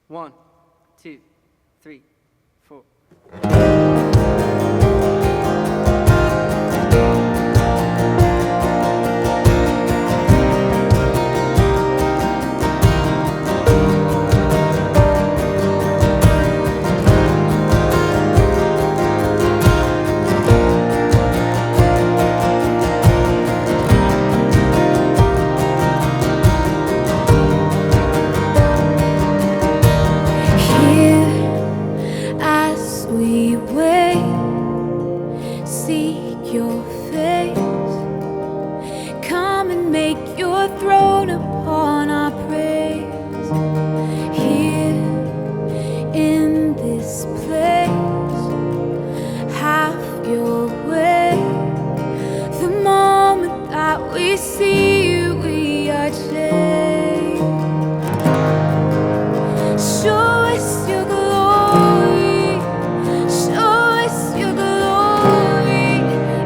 1, 2, 3, 4. Seek your face, come and make your throne upon our praise. Here in this place, have your way. The moment that we see you, we are changed. Show us your glory, show us your glory.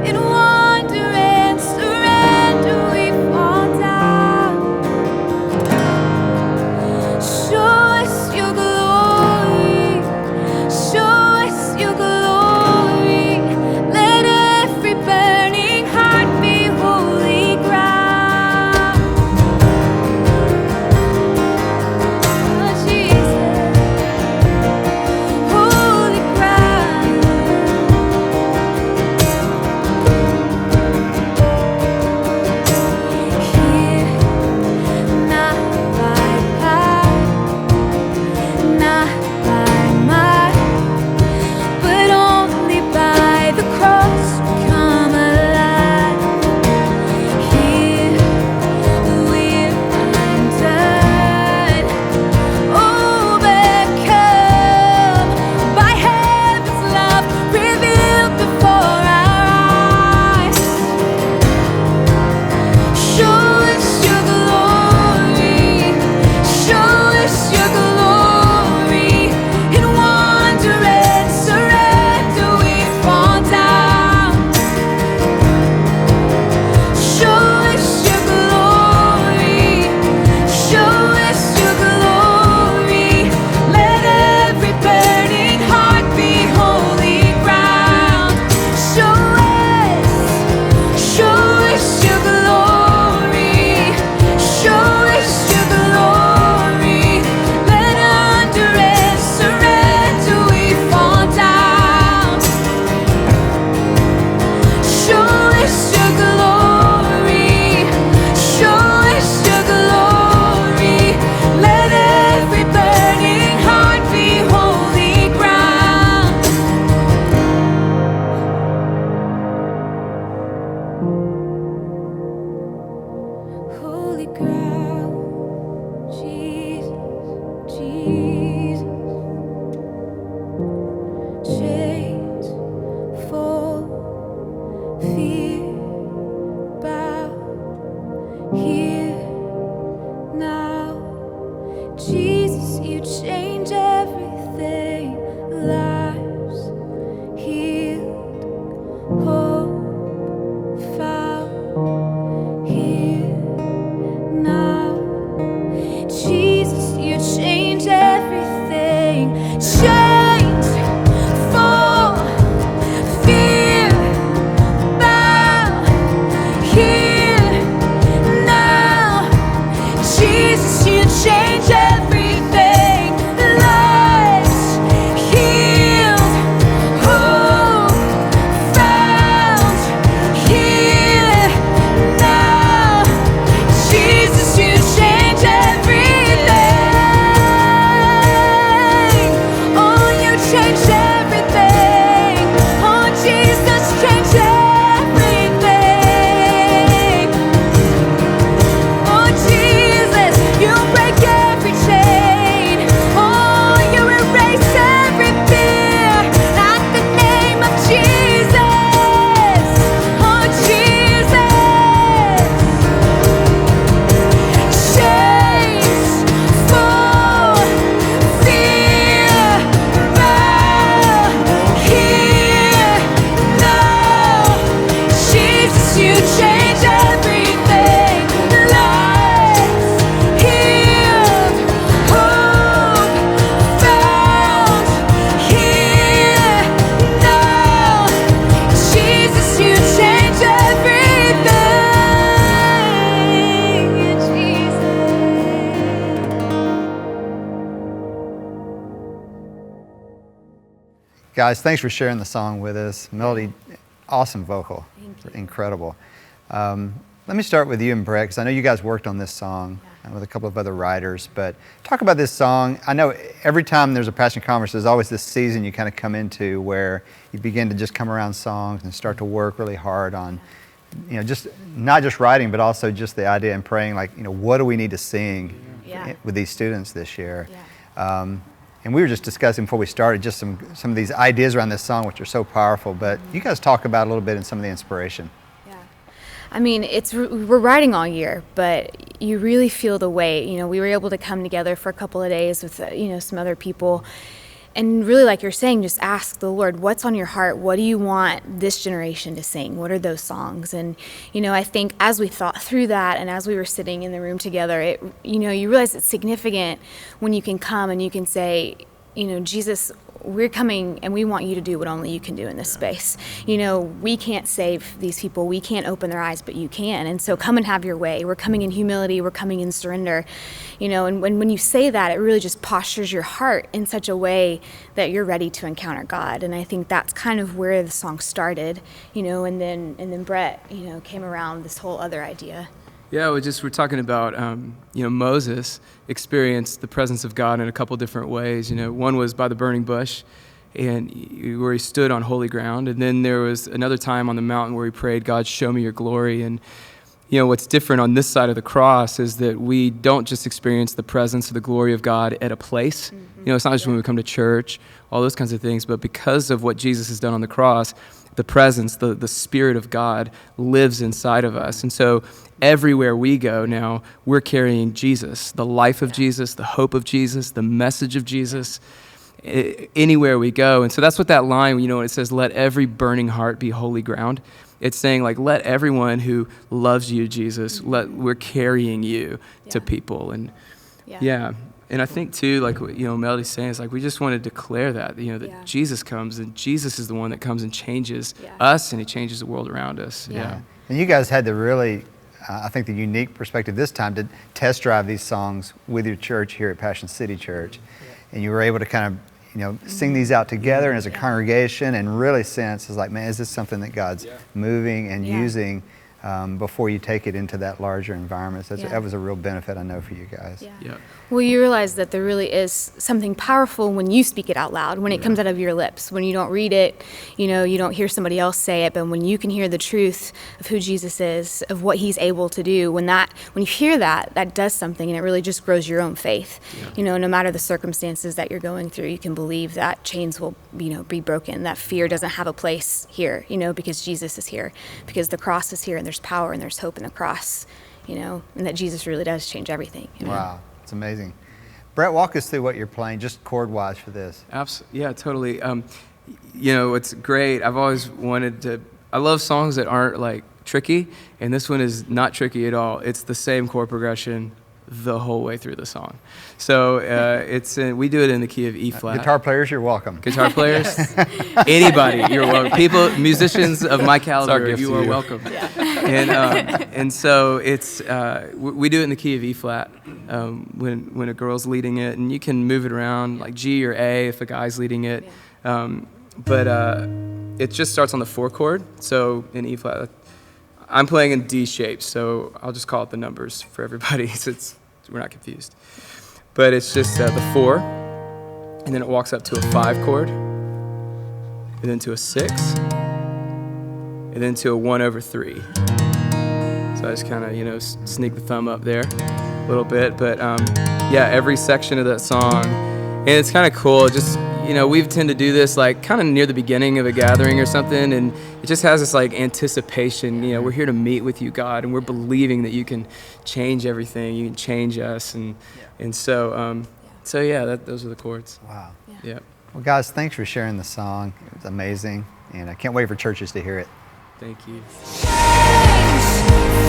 In wonder and surrender we fall down. Show us your glory, show us your glory. Let every burning heart be holy ground. Oh, Jesus, holy ground. Here, not by power, not by might, but only by the cross we come alive. Here we're undone, overcome by heaven's love revealed before our eyes. Show us your glory, show us your glory. In wonder and surrender we fall down. Show us your glory, show us your glory. Let every burning heart be holy ground. Show us your glory, show us your glory. Let under and surrender we fall down. Show us your glory, show us your glory. Let every burning heart be holy ground. Holy ground, Jesus, Jesus. Chains fall, fear bow. Here now, Jesus, you change everything. Lives healed, hope found. Here now, Jesus, you change everything. Chains fall, fear bow. Here now, Jesus, you change everything. Lives Guys, thanks for sharing the song with us. Melodie, awesome vocal. Thank you. Incredible. Let me start with you and Brett, because I know you guys worked on this song with a couple of other writers, but talk about this song. I know every time there's a Passion Conference, there's always this season you kind of come into where you begin to just come around songs and start to work really hard on, just not just writing, but also just the idea and praying, like, what do we need to sing with these students this year? And we were just discussing before we started just some of these ideas around this song, which are so powerful, but you guys talk about a little bit in some of the inspiration. I mean, we're writing all year, but you really feel the weight. We were able to come together for a couple of days with, some other people. And really, like you're saying, just ask the Lord, what's on your heart? What do you want this generation to sing? What are those songs? And, I think as we thought through that and as we were sitting in the room together, you realize it's significant when you can come and you can say, Jesus, we're coming and we want you to do what only you can do in this space. We can't save these people. We can't open their eyes, but you can. And so come and have your way. We're coming in humility. We're coming in surrender. And when you say that, it really just postures your heart in such a way that you're ready to encounter God. And I think that's kind of where the song started, and then Brett, came around this whole other idea. Yeah, we're talking about, Moses experienced the presence of God in a couple different ways. One was by the burning bush, and where he stood on holy ground. And then there was another time on the mountain where he prayed, God, show me your glory. And, what's different on this side of the cross is that we don't just experience the presence of the glory of God at a place. It's not just when we come to church, all those kinds of things, but because of what Jesus has done on the cross, the presence, the Spirit of God lives inside of us. And so everywhere we go now, we're carrying Jesus, the life of Jesus, the hope of Jesus, the message of Jesus, anywhere we go. And so that's what that line, when it says, let every burning heart be holy ground, it's saying, like, let everyone who loves you, Jesus, we're carrying you to people. And and I think too, like, Melodie's saying, is like, we just want to declare that, that Jesus comes, and Jesus is the one that comes and changes us, and he changes the world around us. Yeah. And you guys had the really, I think, the unique perspective this time to test drive these songs with your church here at Passion City Church. And you were able to kind of, sing these out together and as a congregation and really sense, is like, man, is this something that God's moving and using before you take it into that larger environment? So that was a real benefit, I know, for you guys. Well, you realize that there really is something powerful when you speak it out loud, when it comes out of your lips, when you don't read it, you don't hear somebody else say it, but when you can hear the truth of who Jesus is, of what he's able to do, when you hear that does something, and it really just grows your own faith. No matter the circumstances that you're going through, you can believe that chains will, be broken, that fear doesn't have a place here, because Jesus is here, because the cross is here, and there's power and there's hope in the cross, and that Jesus really does change everything. Wow. It's amazing. Brett, walk us through what you're playing, just chord-wise for this. Absolutely. Yeah, totally. It's great. I've always wanted to, I love songs that aren't like tricky, and this one is not tricky at all. It's the same chord progression the whole way through the song. So we do it in the key of E flat. Guitar players, you're welcome. Guitar players, anybody, you're welcome. People, musicians of my caliber, you are welcome. And so it's we do it in the key of E flat when a girl's leading it, and you can move it around like G or A if a guy's leading it. But it just starts on the 4 chord. So in E flat, I'm playing in D shape, so I'll just call it the numbers for everybody, so we're not confused. But it's just the 4, and then it walks up to a 5 chord, and then to a 6, and then to a 1/3. So I just kind of, sneak the thumb up there a little bit. But every section of that song, and it's kind of cool. Just, we tend to do this like kind of near the beginning of a gathering or something, and it just has this like anticipation. We're here to meet with you, God, and we're believing that you can change everything. You can change us, and so those are the chords. Wow. Yeah. Well, guys, thanks for sharing the song. It was amazing, and I can't wait for churches to hear it. Thank you. Change for